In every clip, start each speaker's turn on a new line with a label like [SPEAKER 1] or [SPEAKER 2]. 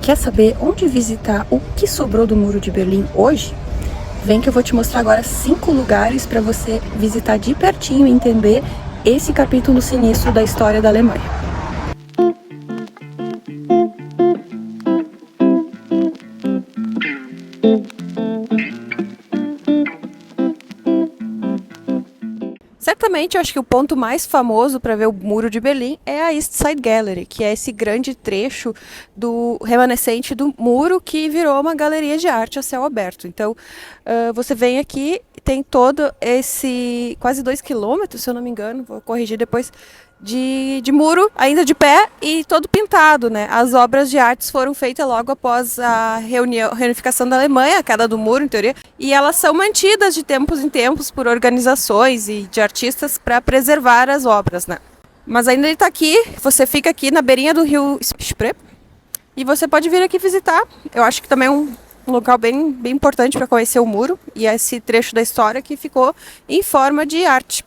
[SPEAKER 1] Quer saber onde visitar o que sobrou do Muro de Berlim hoje? Vem que eu vou te mostrar agora 5 lugares para você visitar de pertinho e entender esse capítulo sinistro da história da Alemanha. Certamente, eu acho que o ponto mais famoso para ver o Muro de Berlim é a East Side Gallery, que é esse grande trecho do remanescente do muro que virou uma galeria de arte a céu aberto. Então, você vem aqui, tem todo esse quase 2 quilômetros, se eu não me engano, vou corrigir depois, de muro ainda de pé e todo pintado, né? As obras de artes foram feitas logo após a reunificação da Alemanha, a queda do muro, em teoria, e elas são mantidas de tempos em tempos por organizações e de artistas para preservar as obras, né? Mas ainda ele está aqui, você fica aqui na beirinha do rio Spree e você pode vir aqui visitar. Eu acho que também é um local bem importante para conhecer o muro e esse trecho da história que ficou em forma de arte.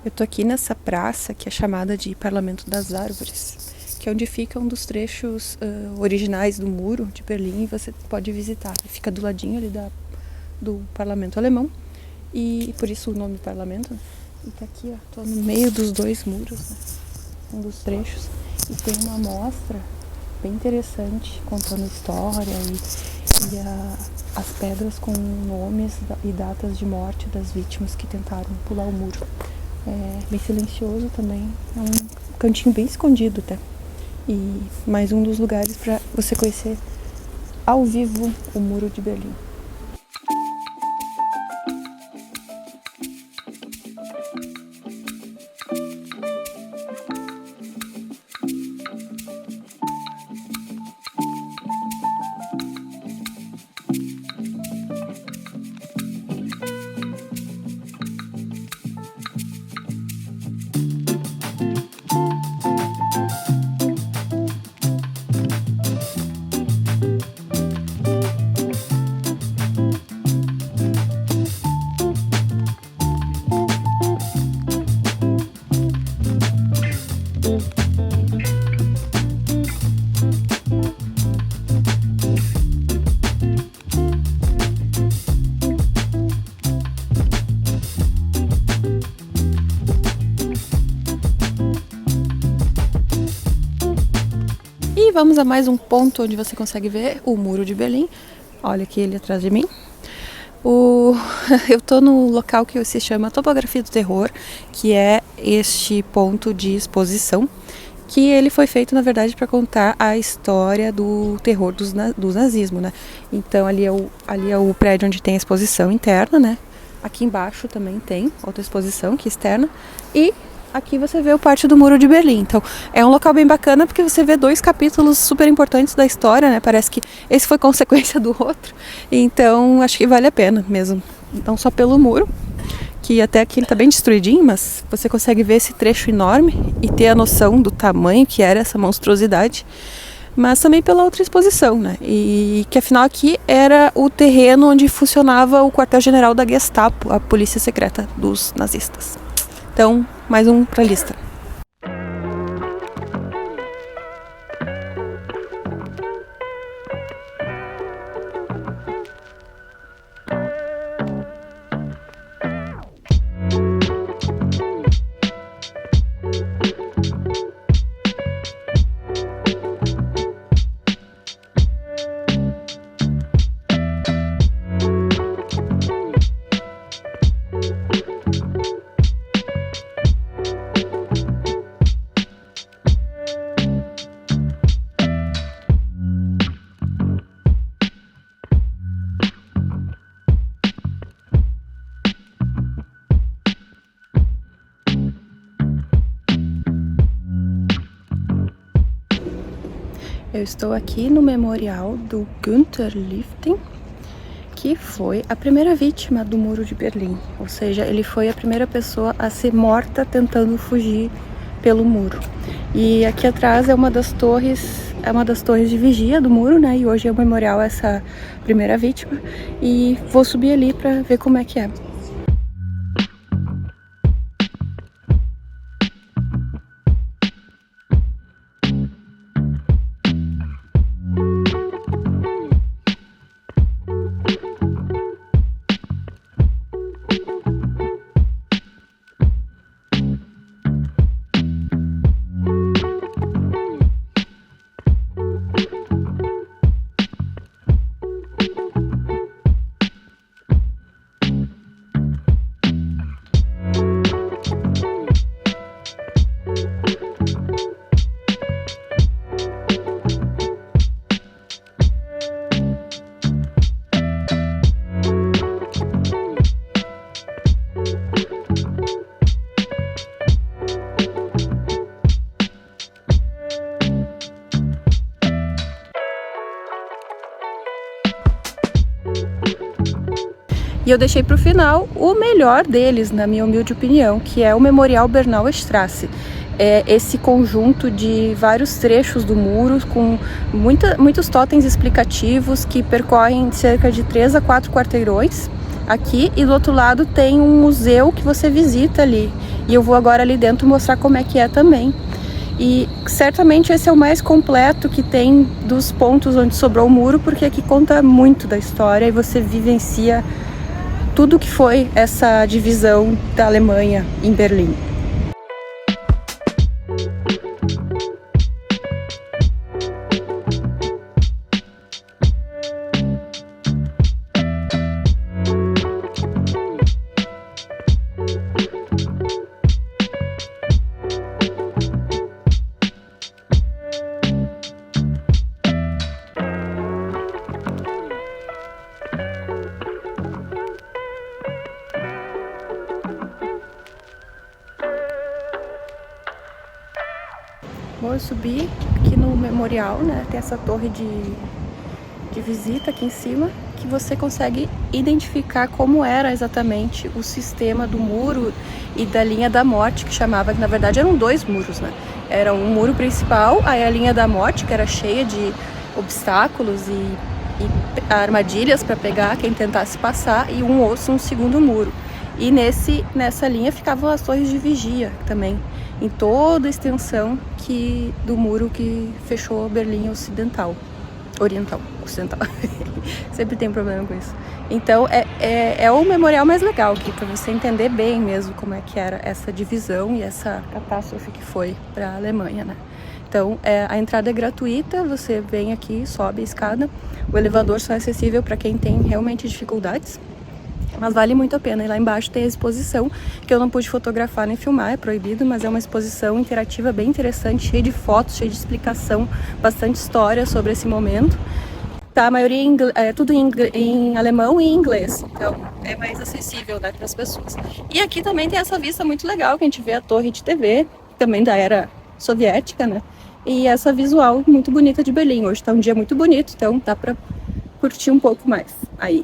[SPEAKER 1] Eu tô aqui nessa praça que é chamada de Parlamento das Árvores, que é onde fica um dos trechos originais do muro de Berlim e você pode visitar. Fica do ladinho ali do Parlamento Alemão e por isso o nome Parlamento. E tá aqui, ó, tô no meio dos dois muros, né? Um dos trechos, e tem uma mostra bem interessante contando história e as pedras com nomes e datas de morte das vítimas que tentaram pular o muro. É bem silencioso também, é um cantinho bem escondido até. E mais um dos lugares para você conhecer ao vivo o Muro de Berlim. E vamos a mais um ponto onde você consegue ver o Muro de Berlim. Olha aqui ele atrás de mim. Eu tô no local que se chama Topografia do Terror, que é este ponto de exposição, que ele foi feito, na verdade, para contar a história do terror do nazismo, né? Então ali é o prédio onde tem a exposição interna, né? Aqui embaixo também tem outra exposição que é externa. E aqui você vê o parte do Muro de Berlim. Então é um local bem bacana porque você vê 2 capítulos super importantes da história, né? Parece que esse foi consequência do outro. Então acho que vale a pena mesmo. Não só pelo muro, que até aqui ele está bem destruidinho, mas você consegue ver esse trecho enorme e ter a noção do tamanho que era essa monstruosidade. Mas também pela outra exposição, né? E que afinal aqui era o terreno onde funcionava o quartel-general da Gestapo, a polícia secreta dos nazistas. Então, mais um para a lista. Eu estou aqui no memorial do Günther Lifting, que foi a primeira vítima do Muro de Berlim. Ou seja, ele foi a primeira pessoa a ser morta tentando fugir pelo muro. E aqui atrás é uma das torres de vigia do muro, né? E hoje é o memorial a essa primeira vítima. E vou subir ali para ver como é que é. E eu deixei para o final o melhor deles, na minha humilde opinião, que é o Memorial Bernauer Straße. É esse conjunto de vários trechos do muro com muitos totens explicativos que percorrem cerca de 3 a 4 quarteirões aqui, e do outro lado tem um museu que você visita ali. E eu vou agora ali dentro mostrar como é que é também. E certamente esse é o mais completo que tem dos pontos onde sobrou o muro, porque aqui conta muito da história e você vivencia tudo que foi essa divisão da Alemanha em Berlim. Bom, eu subi aqui no memorial, né? Tem essa torre de visita aqui em cima, que você consegue identificar como era exatamente o sistema do muro e da linha da morte, que chamava, que na verdade eram 2 muros, né? Era um muro principal, aí a linha da morte, que era cheia de obstáculos e armadilhas para pegar quem tentasse passar, e um segundo muro. E nessa linha ficavam as torres de vigia também, em toda a extensão do muro que fechou Berlim Oriental. Sempre tem problema com isso. Então é o memorial mais legal aqui, para você entender bem mesmo como é que era essa divisão e essa catástrofe que foi para a Alemanha, né? Então a entrada é gratuita, você vem aqui, sobe a escada, o elevador só é acessível para quem tem realmente dificuldades. Mas vale muito a pena. E lá embaixo tem a exposição, que eu não pude fotografar nem filmar, é proibido, mas é uma exposição interativa bem interessante, cheia de fotos, cheia de explicação, bastante história sobre esse momento. Tá, a maioria tudo em alemão e em inglês, então é mais acessível, né, para as pessoas. E aqui também tem essa vista muito legal, que a gente vê a torre de TV, também da era soviética, né? E essa visual muito bonita de Berlim. Hoje tá um dia muito bonito, então dá para curtir um pouco mais aí.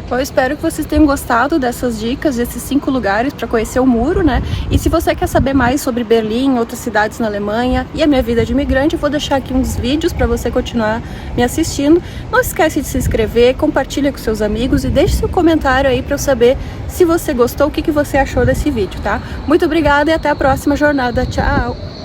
[SPEAKER 1] Eu espero que vocês tenham gostado dessas dicas, desses 5 lugares para conhecer o muro, né? E se você quer saber mais sobre Berlim, outras cidades na Alemanha e a minha vida de imigrante, eu vou deixar aqui uns vídeos para você continuar me assistindo. Não esquece de se inscrever, compartilha com seus amigos e deixe seu comentário aí para eu saber se você gostou, o que você achou desse vídeo, tá? Muito obrigada e até a próxima jornada. Tchau!